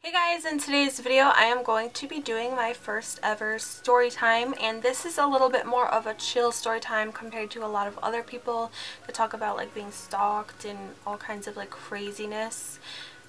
Hey guys, in today's video I am going to be doing my first ever story time, and this is a little bit more of a chill story time compared to a lot of other people that talk about like being stalked and all kinds of like craziness.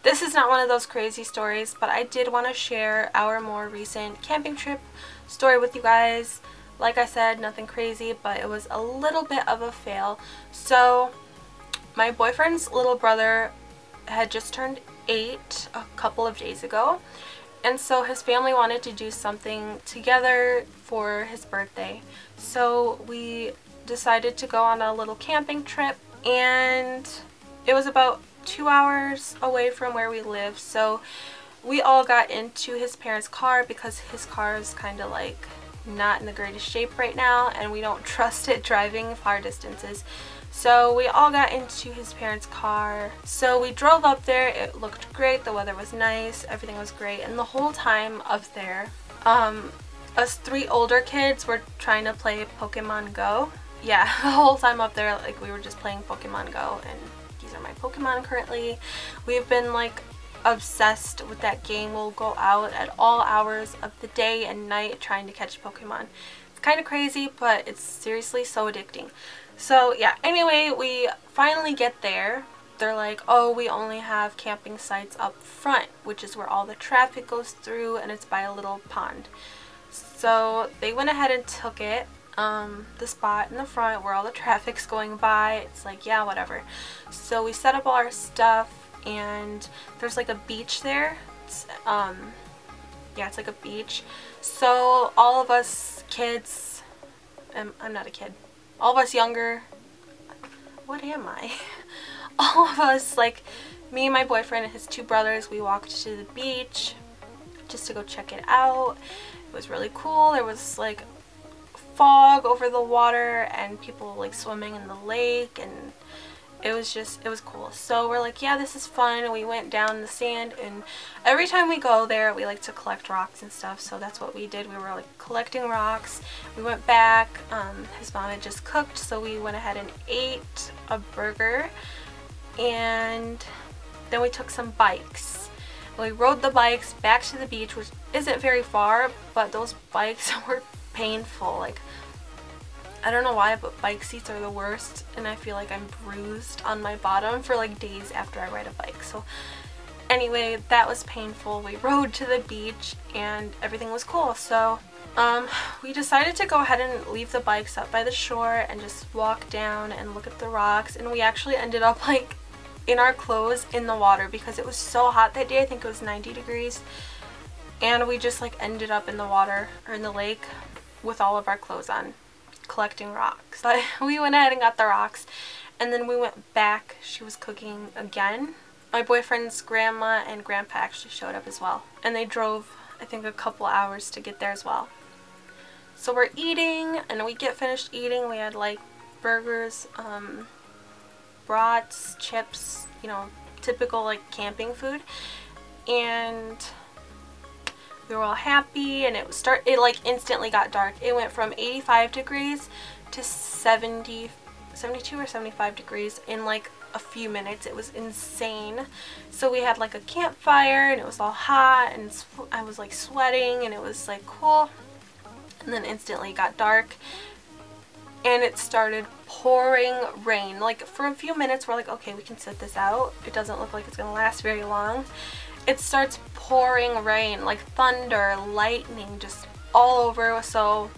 This is not one of those crazy stories, but I did want to share our more recent camping trip story with you guys. Like I said, nothing crazy, but it was a little bit of a fail. So my boyfriend's little brother had just turned 8 a couple of days ago, and so his family wanted to do something together for his birthday, so we decided to go on a little camping trip, and it was about 2 hours away from where we live. So we all got into his parents' car because his car is kind of like not in the greatest shape right now, and we don't trust it driving far distances. So we all got into his parents' car. So we drove up there. It looked great. The weather was nice. Everything was great. And the whole time up there, us 3 older kids were trying to play Pokemon Go. Yeah, the whole time up there, like, we were just playing Pokemon Go, and these are my Pokemon currently. We've been like obsessed with that game. We'll go out at all hours of the day and night trying to catch Pokemon. It's kind of crazy, but it's seriously so addicting. So yeah, anyway, we finally get there. They're like, oh, we only have camping sites up front, which is where all the traffic goes through, and it's by a little pond. So they went ahead and took it, the spot in the front where all the traffic's going by. It's like, yeah, whatever. So we set up all our stuff, and there's like a beach there. It's, yeah, it's like a beach. So all of us kids, I'm not a kid, all of us younger, what am I? All of us, like me and my boyfriend and his 2 brothers, we walked to the beach just to go check it out. It was really cool. There was like fog over the water and people like swimming in the lake, and it was cool. So we're like, yeah, this is fun. We went down the sand, and every time we go there we like to collect rocks and stuff, so that's what we did. We were like collecting rocks. We went back, his mom had just cooked, so we went ahead and ate a burger, and then we took some bikes. We rode the bikes back to the beach, which isn't very far, but those bikes were painful. Like, I don't know why, but bike seats are the worst, and I feel like I'm bruised on my bottom for like days after I ride a bike. So anyway, that was painful. We rode to the beach and everything was cool. So we decided to go ahead and leave the bikes up by the shore and just walk down and look at the rocks, and we actually ended up like in our clothes in the water because it was so hot that day. I think it was 90 degrees, and we just like ended up in the water or in the lake with all of our clothes on, collecting rocks. But we went ahead and got the rocks, and then we went back. She was cooking again. My boyfriend's grandma and grandpa actually showed up as well, and they drove, I think, a couple hours to get there as well. So we're eating, and we get finished eating. We had like burgers, brats, chips, you know, typical like camping food, and we were all happy, and it like instantly got dark. It went from 85 degrees to 72 or 75 degrees in like a few minutes. It was insane. So we had like a campfire, and it was all hot, and I was like sweating, and it was like cool. And then instantly it got dark, and it started pouring rain. Like for a few minutes we're like, okay, we can sit this out. It doesn't look like it's gonna last very long. It starts pouring rain, like thunder, lightning, just all over. So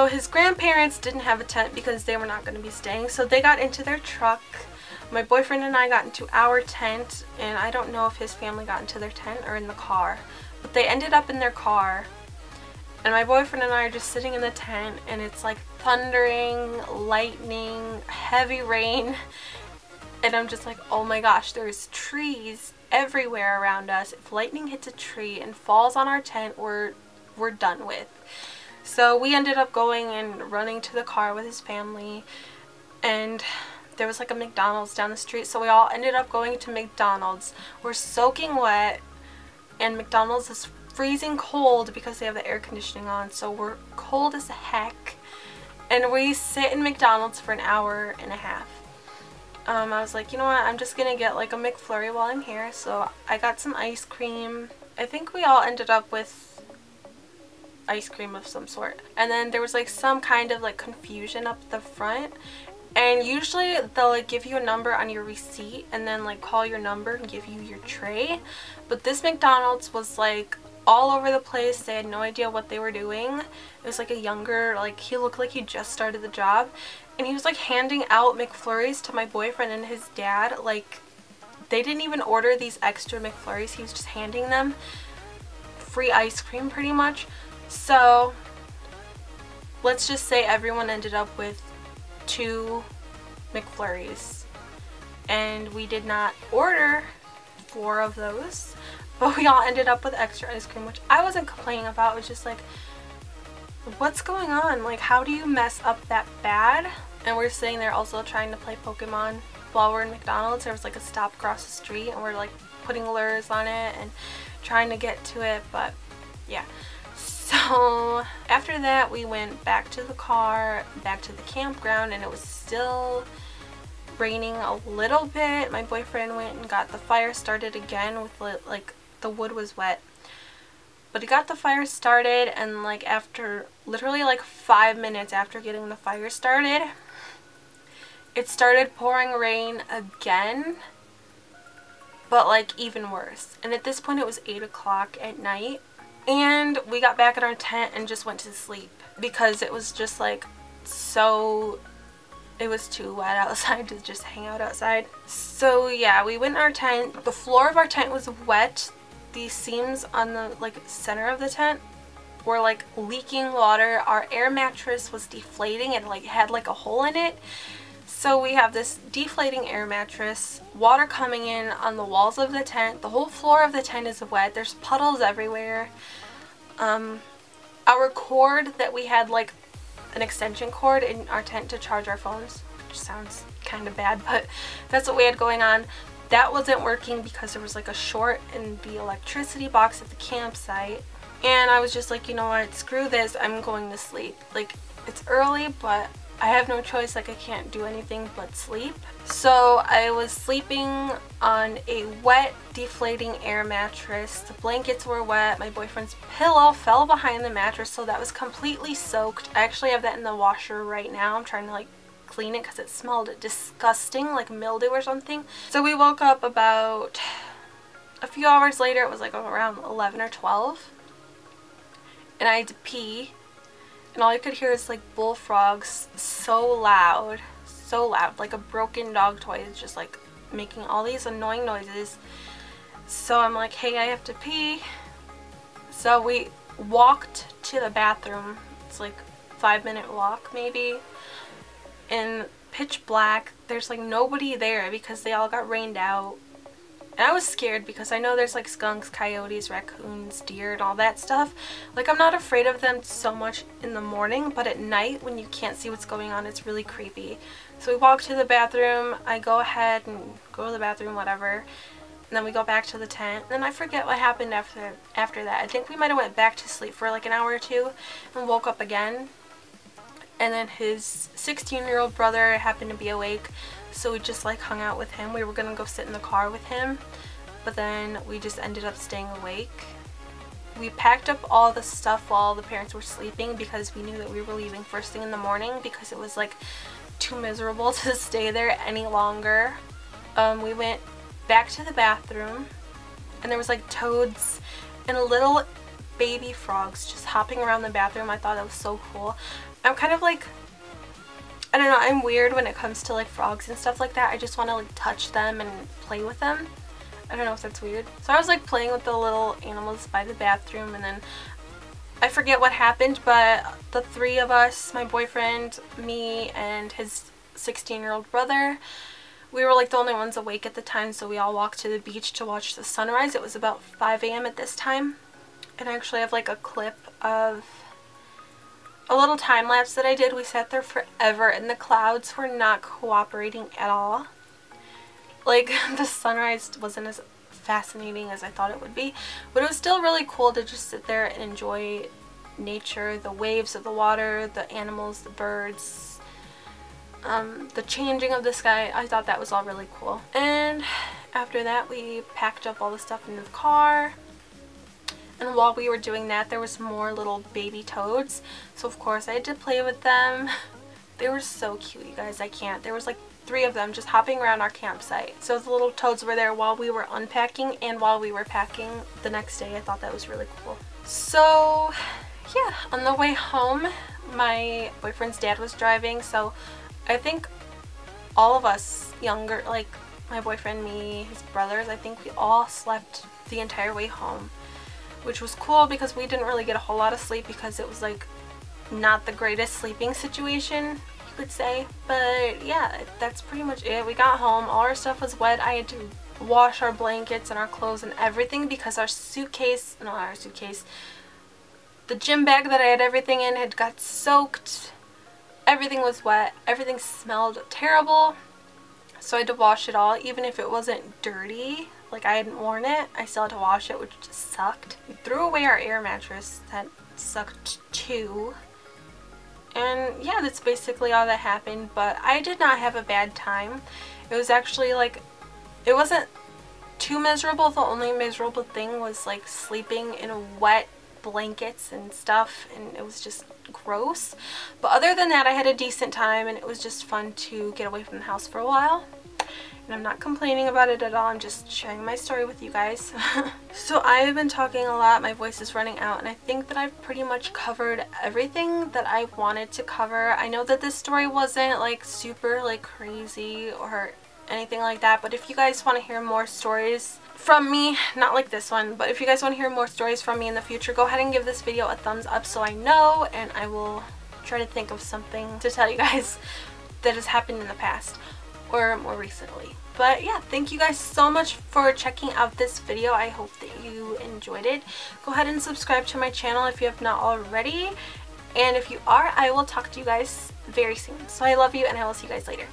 his grandparents didn't have a tent because they were not going to be staying, so they got into their truck. My boyfriend and I got into our tent, and I don't know if his family got into their tent or in the car, but they ended up in their car, and my boyfriend and I are just sitting in the tent, and it's like thundering, lightning, heavy rain, and I'm just like, oh my gosh, there's trees everywhere around us. If lightning hits a tree and falls on our tent, we're done with. So we ended up going and running to the car with his family, and there was like a McDonald's down the street, so we all ended up going to McDonald's. We're soaking wet, and McDonald's is freezing cold because they have the air conditioning on, so we're cold as heck, and we sit in McDonald's for an hour and a half. I was like, you know what, I'm just gonna get like a McFlurry while I'm here. So I got some ice cream, I think we all ended up with ice cream of some sort. And then there was like some kind of like confusion up the front. And usually they'll like give you a number on your receipt and then like call your number and give you your tray. But this McDonald's was like all over the place. They had no idea what they were doing. It was like a younger, like he looked like he just started the job. And he was like handing out McFlurries to my boyfriend and his dad. Like they didn't even order these extra McFlurries. He was just handing them free ice cream pretty much. So let's just say everyone ended up with 2 McFlurries. And we did not order 4 of those. But we all ended up with extra ice cream, which I wasn't complaining about. It was just like, what's going on? Like, how do you mess up that bad? And we're sitting there also trying to play Pokemon while we're in McDonald's. There was like a stop across the street and we're like putting lures on it and trying to get to it, but yeah. So after that we went back to the car, back to the campground, and it was still raining a little bit. My boyfriend went and got the fire started again with like the wood was wet. But he got the fire started, and like after literally like 5 minutes after getting the fire started, it started pouring rain again, but like even worse. And at this point it was 8 o'clock at night, and we got back in our tent and just went to sleep because it was just like it was too wet outside to just hang out outside. So yeah, we went in our tent. The floor of our tent was wet. The seams on the like center of the tent were like leaking water. Our air mattress was deflating and like had like a hole in it. So we have this deflating air mattress, water coming in on the walls of the tent. The whole floor of the tent is wet. There's puddles everywhere. Our cord that we had, like an extension cord in our tent to charge our phones, which sounds kind of bad, but that's what we had going on. That wasn't working because there was like a short in the electricity box at the campsite. And I was just like, you know what, screw this, I'm going to sleep. Like, it's early, but I have no choice. Like, I can't do anything but sleep. So I was sleeping on a wet, deflating air mattress. The blankets were wet. My boyfriend's pillow fell behind the mattress, so that was completely soaked. I actually have that in the washer right now. I'm trying to like clean it because it smelled disgusting, like mildew or something. So we woke up about a few hours later. It was like around 11 or 12, and I had to pee, and all I could hear is like bullfrogs, so loud, like a broken dog toy is just like making all these annoying noises. So I'm like, hey, I have to pee. So we walked to the bathroom. It's like a 5-minute walk maybe. In pitch black, there's like nobody there because they all got rained out. And I was scared because I know there's like skunks, coyotes, raccoons, deer, and all that stuff. Like, I'm not afraid of them so much in the morning, but at night when you can't see what's going on, it's really creepy. So we walk to the bathroom. I go ahead and go to the bathroom, whatever. And then we go back to the tent. And then I forget what happened after that. I think we might have went back to sleep for like an hour or two and woke up again. And then his 16-year-old brother happened to be awake, so we just like hung out with him. We were gonna go sit in the car with him, but then we just ended up staying awake. We packed up all the stuff while the parents were sleeping because we knew that we were leaving first thing in the morning because it was like too miserable to stay there any longer. We went back to the bathroom, and there was like toads and little baby frogs just hopping around the bathroom. I thought that was so cool. I'm kind of like, I don't know, I'm weird when it comes to like frogs and stuff like that. I just want to like touch them and play with them. I don't know if that's weird. So I was like playing with the little animals by the bathroom, and then I forget what happened, but the 3 of us, my boyfriend, me, and his 16-year-old brother, we were like the only ones awake at the time, so we all walked to the beach to watch the sunrise. It was about 5 a.m. at this time. And I actually have like a clip of a little time lapse that I did. We sat there forever and the clouds were not cooperating at all. Like, the sunrise wasn't as fascinating as I thought it would be, but it was still really cool to just sit there and enjoy nature, the waves of the water, the animals, the birds, the changing of the sky. I thought that was all really cool. And after that we packed up all the stuff in the car And while we were doing that, there was more little baby toads. So of course I had to play with them. They were so cute, you guys. I can't. There was like 3 of them just hopping around our campsite. So the little toads were there while we were unpacking and while we were packing the next day. I thought that was really cool. So yeah, on the way home, my boyfriend's dad was driving. So I think all of us younger, like my boyfriend, me, his brothers, I think we all slept the entire way home, which was cool because we didn't really get a whole lot of sleep because it was like not the greatest sleeping situation, you could say. But yeah, that's pretty much it. We got home, all our stuff was wet. I had to wash our blankets and our clothes and everything because our suitcase, not our suitcase, the gym bag that I had everything in had got soaked. Everything was wet. Everything smelled terrible. So I had to wash it all, even if it wasn't dirty. Like I hadn't worn it, I still had to wash it, which just sucked. We threw away our air mattress. That sucked too. And yeah, that's basically all that happened. But I did not have a bad time. It was actually like, it wasn't too miserable. The only miserable thing was like sleeping in wet blankets and stuff, and it was just gross. But other than that, I had a decent time and it was just fun to get away from the house for a while. And I'm not complaining about it at all. I'm just sharing my story with you guys. So I've been talking a lot. My voice is running out, and I think that I've pretty much covered everything that I wanted to cover. I know that this story wasn't like super like crazy or anything like that, but if you guys want to hear more stories from me, not like this one, but if you guys want to hear more stories from me in the future, go ahead and give this video a thumbs up so I know, and I will try to think of something to tell you guys that has happened in the past or more recently. But yeah, thank you guys so much for checking out this video. I hope that you enjoyed it. Go ahead and subscribe to my channel if you have not already, and if you are, I will talk to you guys very soon. So I love you, and I will see you guys later.